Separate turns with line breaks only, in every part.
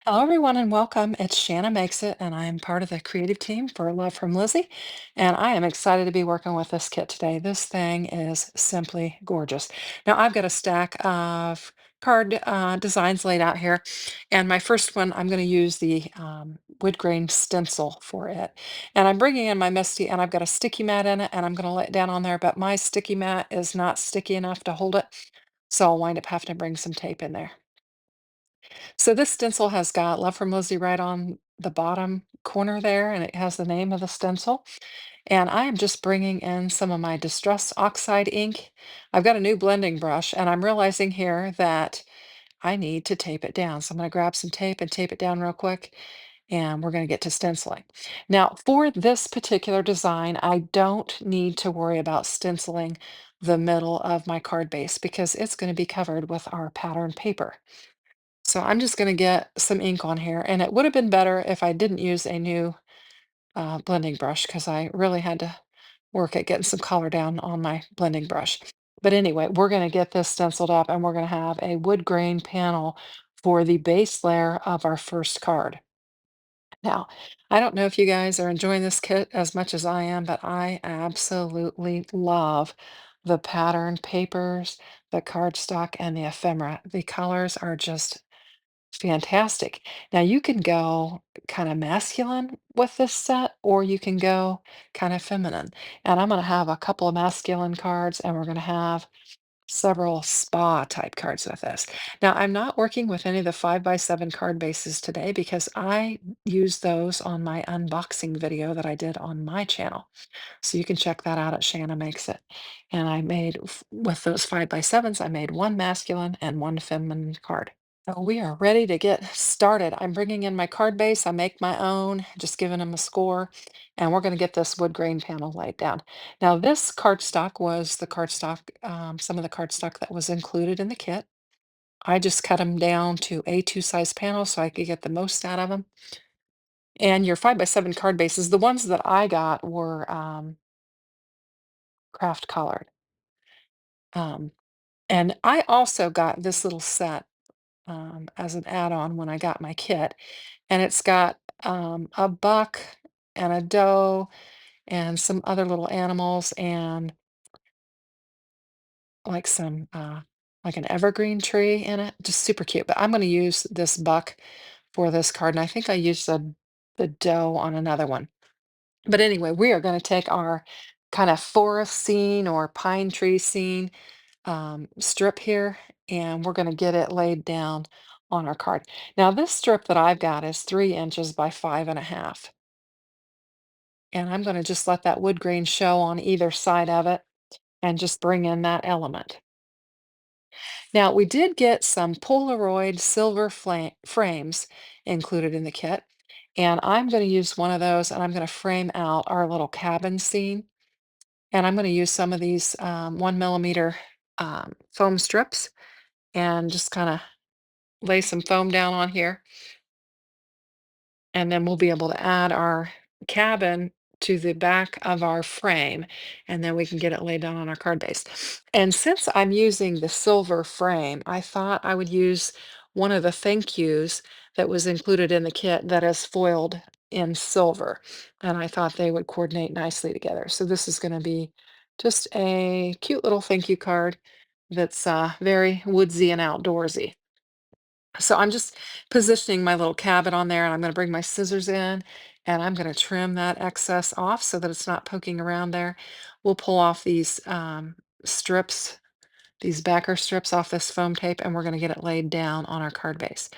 Hello, everyone, and welcome. It's Shanna Makes It, and I am part of the creative team for Love from Lizzie. And I am excited to be working with this kit today. This thing is simply gorgeous. Now, I've got a stack of card designs laid out here. And my first one, I'm going to use the wood grain stencil for it. And I'm bringing in my Misty, and I've got a sticky mat in it, and I'm going to lay it down on there. But my sticky mat is not sticky enough to hold it. So I'll wind up having to bring some tape in there. So this stencil has got Love from Lizzie right on the bottom corner there, and it has the name of the stencil. And I am just bringing in some of my Distress Oxide ink. I've got a new blending brush, and I'm realizing here that I need to tape it down. So I'm going to grab some tape and tape it down real quick, and we're going to get to stenciling. Now, for this particular design, I don't need to worry about stenciling the middle of my card base because it's going to be covered with our pattern paper. So I'm just going to get some ink on here, and it would have been better if I didn't use a new blending brush because I really had to work at getting some color down on my blending brush. But anyway, we're going to get this stenciled up, and we're going to have a wood grain panel for the base layer of our first card. Now, I don't know if you guys are enjoying this kit as much as I am, but I absolutely love the pattern papers, the cardstock, and the ephemera. The colors are just fantastic. Now you can go kind of masculine with this set, or you can go kind of feminine. And I'm going to have a couple of masculine cards, and we're going to have several spa type cards with this. Now I'm not working with any of the 5x7 card bases today because I used those on my unboxing video that I did on my channel. So you can check that out at Shanna Makes It. And I made, with those 5x7s, I made one masculine and one feminine card. So we are ready to get started. I'm bringing in my card base. I make my own, just giving them a score, and we're going to get this wood grain panel laid down. Now, this cardstock was the cardstock, some of the cardstock that was included in the kit. I just cut them down to A2 size panels so I could get the most out of them. And your 5x7 card bases, the ones that I got were craft colored. Um, and I also got this little set as an add-on when I got my kit. And it's got a buck and a doe and some other little animals and like some like an evergreen tree in it. Just super cute. But I'm going to use this buck for this card, and I think I used the doe on another one. But anyway, we are going to take our kind of forest scene or pine tree scene strip here, and we're going to get it laid down on our card. Now, this strip that I've got is 3 inches by 5.5. And I'm going to just let that wood grain show on either side of it and just bring in that element. Now, we did get some Polaroid silver frames included in the kit, and I'm going to use one of those and I'm going to frame out our little cabin scene. And I'm going to use some of these 1 millimeter foam strips and just kind of lay some foam down on here. And then we'll be able to add our cabin to the back of our frame, and then we can get it laid down on our card base. And since I'm using the silver frame, I thought I would use one of the thank yous that was included in the kit that is foiled in silver. And I thought they would coordinate nicely together. So this is going to be just a cute little thank you card that's very woodsy and outdoorsy. So I'm just positioning my little cabin on there, and I'm going to bring my scissors in and I'm going to trim that excess off so that it's not poking around there. We'll pull off these strips, these backer strips off this foam tape, and we're going to get it laid down on our card base.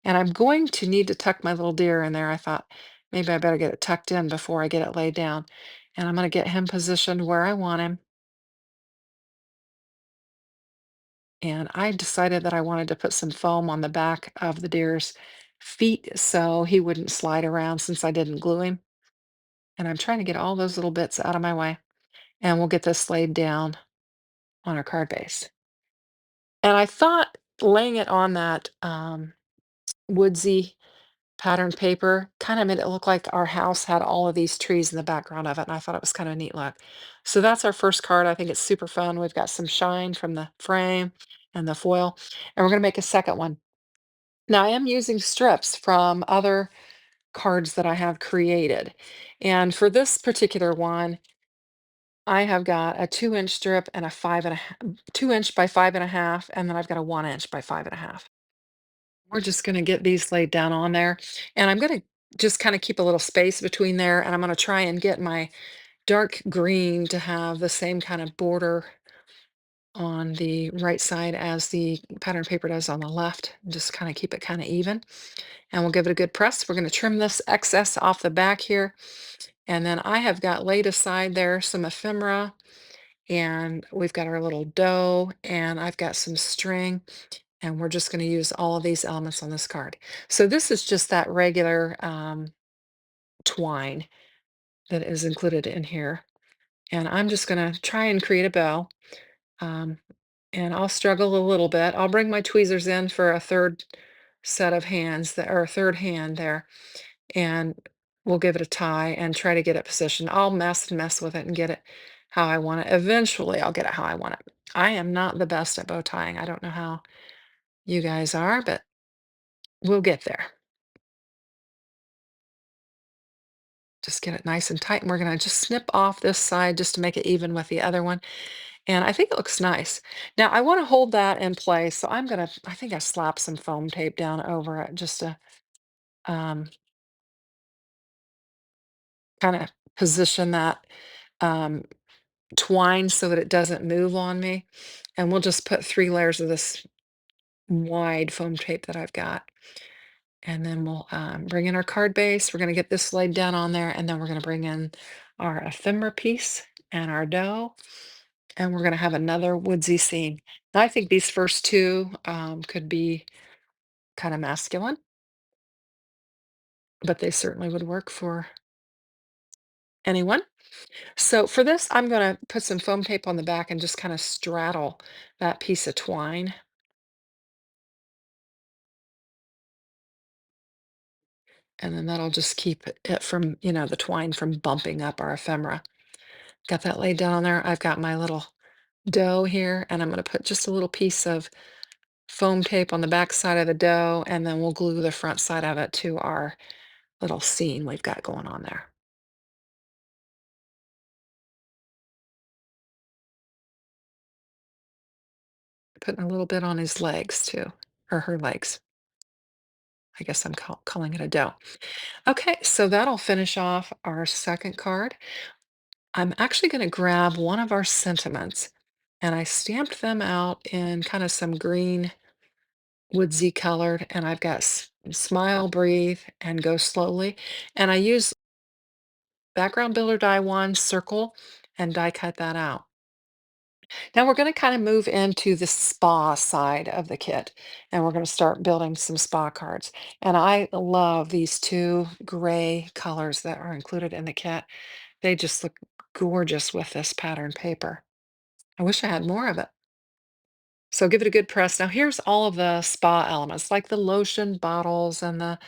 And I'm going to need to tuck my little deer in there. I thought maybe I better get it tucked in before I get it laid down. And I'm going to get him positioned where I want him. And I decided that I wanted to put some foam on the back of the deer's feet so he wouldn't slide around since I didn't glue him. And I'm trying to get all those little bits out of my way. And we'll get this laid down on our card base. And I thought laying it on that woodsy patterned paper kind of made it look like our house had all of these trees in the background of it. And I thought it was kind of a neat look. So that's our first card. I think it's super fun. We've got some shine from the frame and the foil. And we're going to make a second one. Now I am using strips from other cards that I have created. And for this particular one, I have got a 2-inch strip and a 2-inch by 5.5, and then I've got a 1-inch by 5.5. We're just gonna get these laid down on there. And I'm gonna just kind of keep a little space between there, and I'm gonna try and get my dark green to have the same kind of border on the right side as the pattern paper does on the left. Just kind of keep it kind of even. And we'll give it a good press. We're going to trim this excess off the back here. And then I have got laid aside there some ephemera, and we've got our little dough, and I've got some string, and we're just going to use all of these elements on this card. So this is just that regular twine that is included in here. And I'm just going to try and create a bow. Um, and I'll struggle a little bit. I'll bring my tweezers in for a third set of hands that or a third hand there, and we'll give it a tie and try to get it positioned. I'll mess and mess with it and get it how I want it. Eventually, I'll get it how I want it. I am not the best at bow tying. I don't know how you guys are, but we'll get there. Just get it nice and tight, and we're gonna just snip off this side just to make it even with the other one. And I think it looks nice. Now I want to hold that in place, so I think I slapped some foam tape down over it just to um, kind of position that um, twine so that it doesn't move on me. And we'll just put 3 layers of this wide foam tape that I've got. And then we'll bring in our card base. We're going to get this laid down on there, and then we're going to bring in our ephemera piece and our dough, and we're going to have another woodsy scene. Now, I think these first two could be kind of masculine, but they certainly would work for anyone. So for this, I'm going to put some foam tape on the back and just kind of straddle that piece of twine. And then that'll just keep it from, the twine from bumping up our ephemera. Got that laid down on there. I've got my little dough here, and I'm going to put just a little piece of foam tape on the back side of the dough, and then we'll glue the front side of it to our little scene we've got going on there. Putting a little bit on his legs too, or her legs. I guess I'm calling it a dough. Okay, so that'll finish off our second card. I'm actually going to grab one of our sentiments, and I stamped them out in kind of some green woodsy colored, and I've got smile, breathe, and go slowly. And I use background builder die one, circle, and die cut that out. Now we're going to kind of move into the spa side of the kit, and we're going to start building some spa cards. And I love these two gray colors that are included in the kit. They just look gorgeous with this pattern paper. I wish I had more of it. So give it a good press. Now here's all of the spa elements, like the lotion bottles and the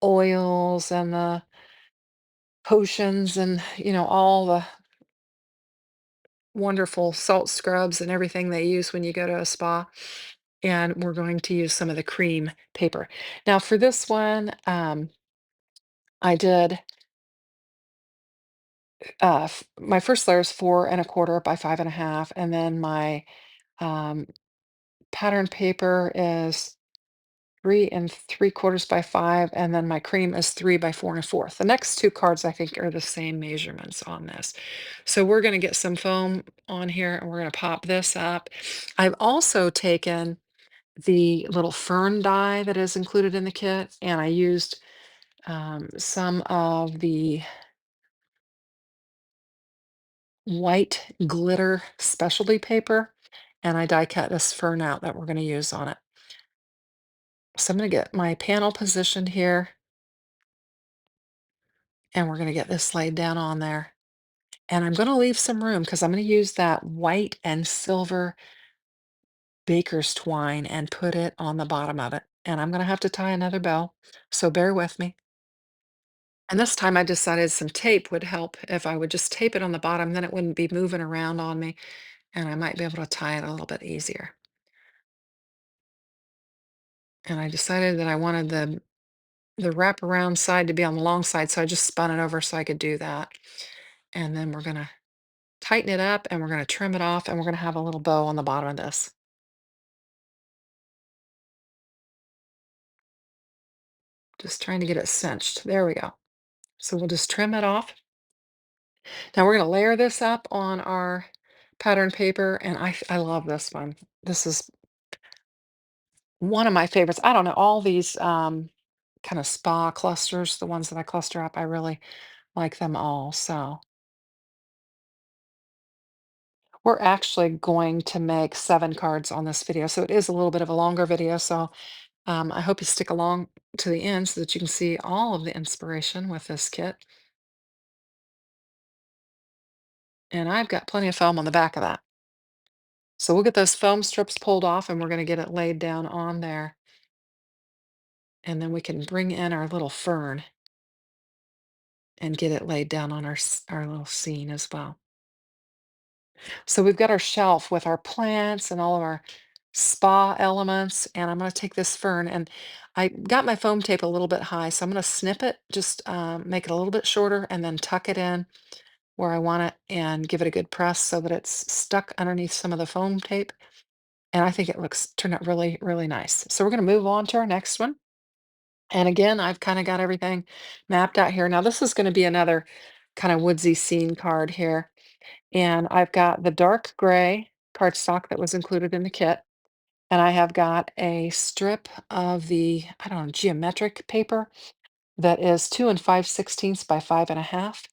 oils and the potions and, all the wonderful salt scrubs and everything they use when you go to a spa. And we're going to use some of the cream paper. Now for this one, I did, my first layer is 4 1/4 by 5.5. And then my um, pattern paper is 3 3/4 by 5, and then my cream is 3 by 4 1/4. The next two cards I think are the same measurements on this. So we're going to get some foam on here, and we're going to pop this up. I've also taken the little fern die that is included in the kit, and I used some of the white glitter specialty paper, and I die cut this fern out that we're going to use on it. So I'm going to get my panel positioned here, and we're going to get this laid down on there. And I'm going to leave some room because I'm going to use that white and silver baker's twine and put it on the bottom of it. And I'm going to have to tie another bow, so bear with me. And this time I decided some tape would help. If I would just tape it on the bottom, then it wouldn't be moving around on me, and I might be able to tie it a little bit easier. And I decided that I wanted the wraparound side to be on the long side, so I just spun it over so I could do that. And then we're gonna tighten it up and we're gonna trim it off and we're gonna have a little bow on the bottom of this. Just trying to get it cinched. There we go. So we'll just trim it off. Now we're gonna layer this up on our pattern paper, and I love this one. This is one of my favorites. I don't know, all these kind of spa clusters, the ones that I cluster up, I really like them all. So we're actually going to make 7 cards on this video. So it is a little bit of a longer video. So I hope you stick along to the end so that you can see all of the inspiration with this kit. And I've got plenty of foam on the back of that. So we'll get those foam strips pulled off and we're going to get it laid down on there. And then we can bring in our little fern and get it laid down on our little scene as well. So we've got our shelf with our plants and all of our spa elements. And I'm going to take this fern and I got my foam tape a little bit high. So I'm going to snip it, just make it a little bit shorter and then tuck it in where I want it and give it a good press so that it's stuck underneath some of the foam tape. And I think it turned out really, really nice. So we're going to move on to our next one. And again, I've kind of got everything mapped out here. Now this is going to be another kind of woodsy scene card here. And I've got the dark gray cardstock that was included in the kit. And I have got a strip of the, I don't know, geometric paper that is 2 and 5/16 by 5.5.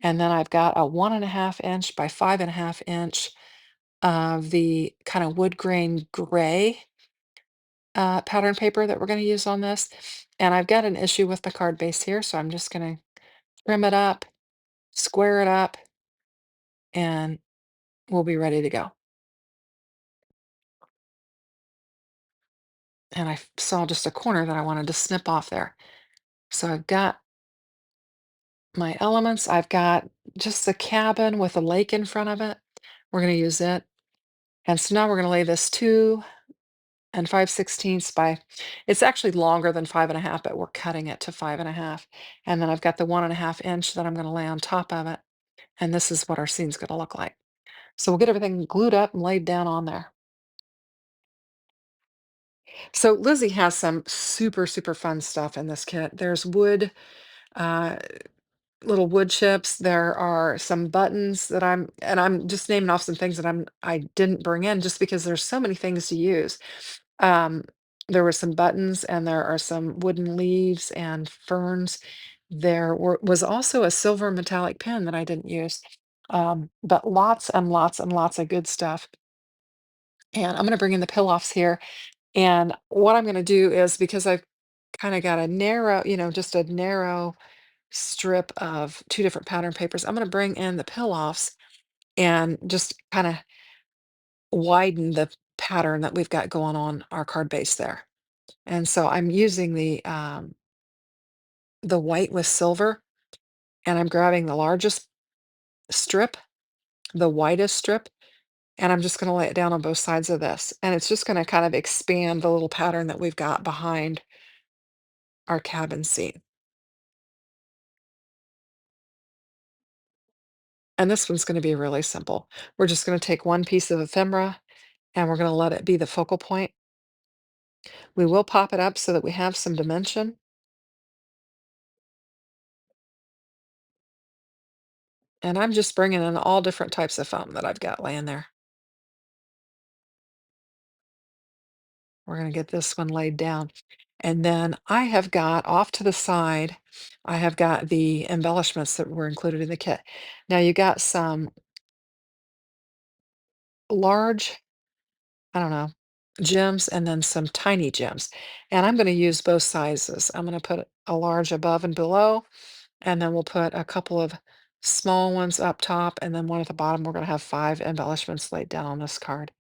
And then I've got a 1.5 inch by 5.5 inch of the kind of wood grain gray pattern paper that we're going to use on this. And I've got an issue with the card base here, so I'm just going to trim it up, square it up, and we'll be ready to go. And I saw just a corner that I wanted to snip off there. So I've got my elements. I've got just the cabin with a lake in front of it. We're going to use it. And so now we're going to lay this 2 and 5/16 by, it's actually longer than 5.5, but we're cutting it to 5.5. And then I've got the 1.5 inch that I'm going to lay on top of it. And this is what our scene's going to look like. So we'll get everything glued up and laid down on there. So Lizzie has some super, super fun stuff in this kit. There's wood, uh, little wood chips. There are some buttons that I'm just naming off some things that I didn't bring in just because there's so many things to use. Um, there were some buttons and there are some wooden leaves and ferns. Was also a silver metallic pen that I didn't use. But lots and lots and lots of good stuff. And I'm going to bring in the pill-offs here. And what I'm going to do is because I've kind of got a narrow, just a narrow strip of 2 different pattern papers, I'm going to bring in the pill-offs and just kind of widen the pattern that we've got going on our card base there. And so I'm using the white with silver, and I'm grabbing the largest strip, the widest strip, and I'm just going to lay it down on both sides of this. And it's just going to kind of expand the little pattern that we've got behind our cabin scene. And this one's going to be really simple. We're just going to take one piece of ephemera and we're going to let it be the focal point. We will pop it up so that we have some dimension. And I'm just bringing in all different types of foam that I've got laying there. We're going to get this one laid down. And then I have got off to the side, I have got the embellishments that were included in the kit. Now you got some large, I don't know, gems and then some tiny gems. And I'm going to use both sizes. I'm going to put a large above and below, and then we'll put a couple of small ones up top, and then one at the bottom. We're going to have 5 embellishments laid down on this card.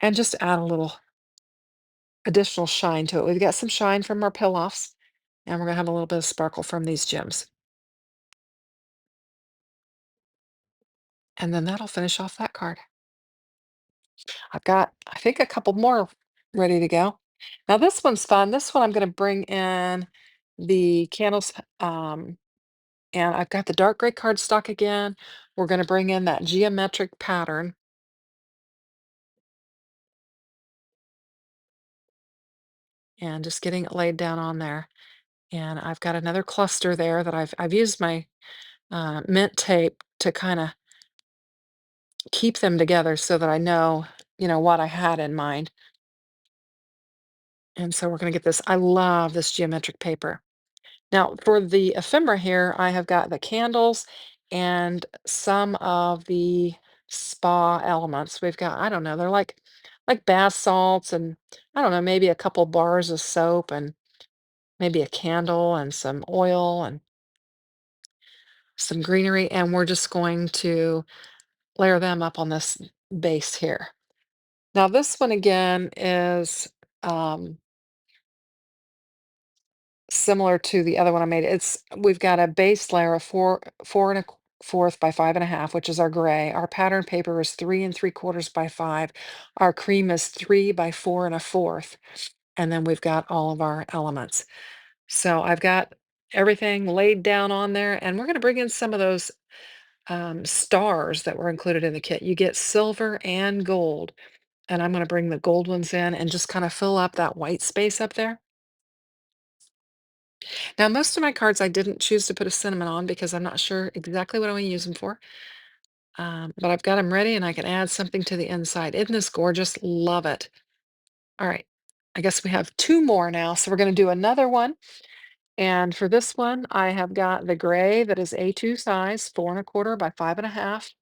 And just add a little additional shine to it. We've got some shine from our pill-offs, and we're going to have a little bit of sparkle from these gems. And then that'll finish off that card. I've got, I think, a couple more ready to go. Now this one's fun. This one I'm going to bring in the candles, and I've got the dark gray cardstock again. We're going to bring in that geometric pattern and just getting it laid down on there. And I've got another cluster there that I've used my mint tape to kind of keep them together so that I know, what I had in mind. And so we're going to get this. I love this geometric paper. Now, for the ephemera here, I have got the candles and some of the spa elements. We've got, I don't know, they're like bath salts and I don't know, maybe a couple bars of soap and maybe a candle and some oil and some greenery. And we're just going to layer them up on this base here. Now, this one again is um, similar to the other one I made. We've got a base layer of four and a fourth by 5.5, which is our gray. Our pattern paper is 3 3/4 by 5. Our cream is 3 by 4 1/4. And then we've got all of our elements. So I've got everything laid down on there, and we're going to bring in some of those stars that were included in the kit. You get silver and gold, and I'm going to bring the gold ones in and just kind of fill up that white space up there. Now, most of my cards I didn't choose to put a cinnamon on because I'm not sure exactly what I want to use them for. But I've got them ready and I can add something to the inside. Isn't this gorgeous? Love it. All right. I guess we have two more now. So we're going to do another one. And for this one, I have got the gray that is A2 size, 4 1/4 by 5.5.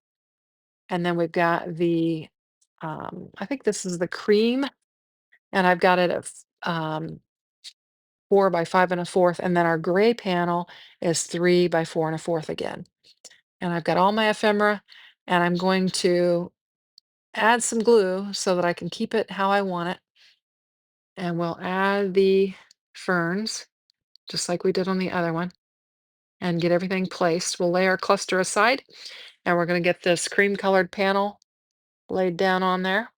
And then we've got I think this is the cream, and I've got it at 4 by 5 1/4. And then our gray panel is 3 by 4 1/4 again. And I've got all my ephemera, and I'm going to add some glue so that I can keep it how I want it. And we'll add the ferns, just like we did on the other one, and get everything placed. We'll lay our cluster aside, and we're going to get this cream colored panel laid down on there.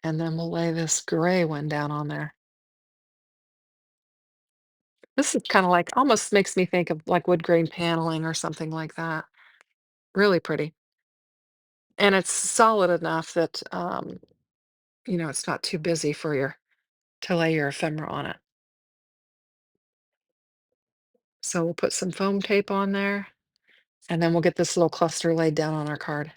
And then we'll lay this gray one down on there. This is kind of like, almost makes me think of like wood grain paneling or something like that. Really pretty. And it's solid enough that, it's not too busy for to lay your ephemera on it. So we'll put some foam tape on there, and then we'll get this little cluster laid down on our card.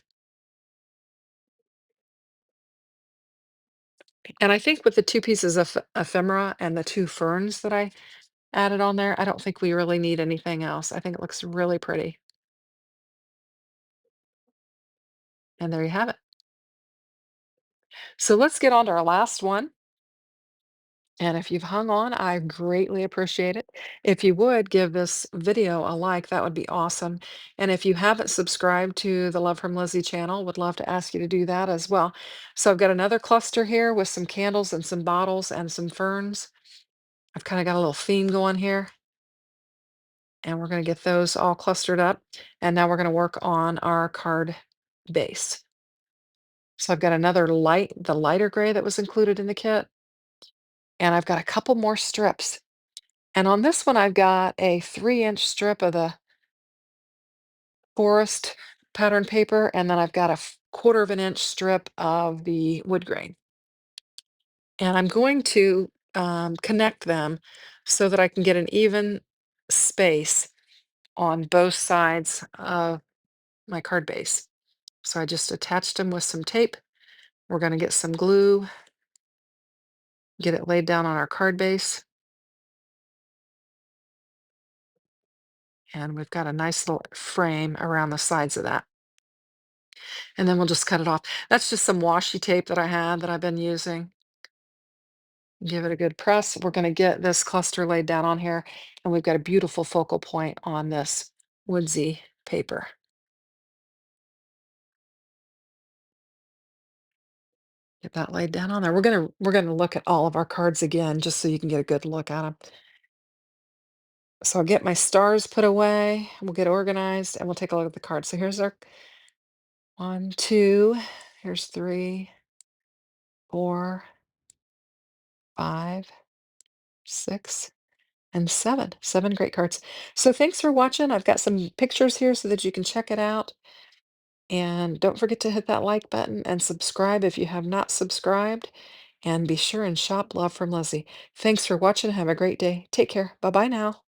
And I think with the two pieces of ephemera and the two ferns that I added on there, I don't think we really need anything else. I think it looks really pretty. And there you have it. So let's get on to our last one. And if you've hung on, I greatly appreciate it. If you would give this video a like, that would be awesome. And if you haven't subscribed to the Love from Lizzie channel, would love to ask you to do that as well. So I've got another cluster here with some candles and some bottles and some ferns. I've kind of got a little theme going here. And we're going to get those all clustered up. And now we're going to work on our card base. So I've got another the lighter gray that was included in the kit. And I've got a couple more strips. And on this one, I've got a 3-inch strip of the forest pattern paper, and then I've got a 1/4 of an inch strip of the wood grain. And I'm going to connect them so that I can get an even space on both sides of my card base. So I just attached them with some tape. We're going to get some glue, get it laid down on our card base. And we've got a nice little frame around the sides of that. And then we'll just cut it off. That's just some washi tape that I had that I've been using. Give it a good press. We're going to get this cluster laid down on here, and we've got a beautiful focal point on this Woodsy paper. Get that laid down on there. We're gonna look at all of our cards again just so you can get a good look at them. So I'll get my stars put away, we'll get organized, and we'll take a look at the card. So here's our one, two, here's three, four, five, six, and seven. Seven great cards. So thanks for watching. I've got some pictures here so that you can check it out. And don't forget to hit that like button and subscribe if you have not subscribed. And be sure and shop Love from Lizzie. Thanks for watching. Have a great day. Take care. Bye bye now.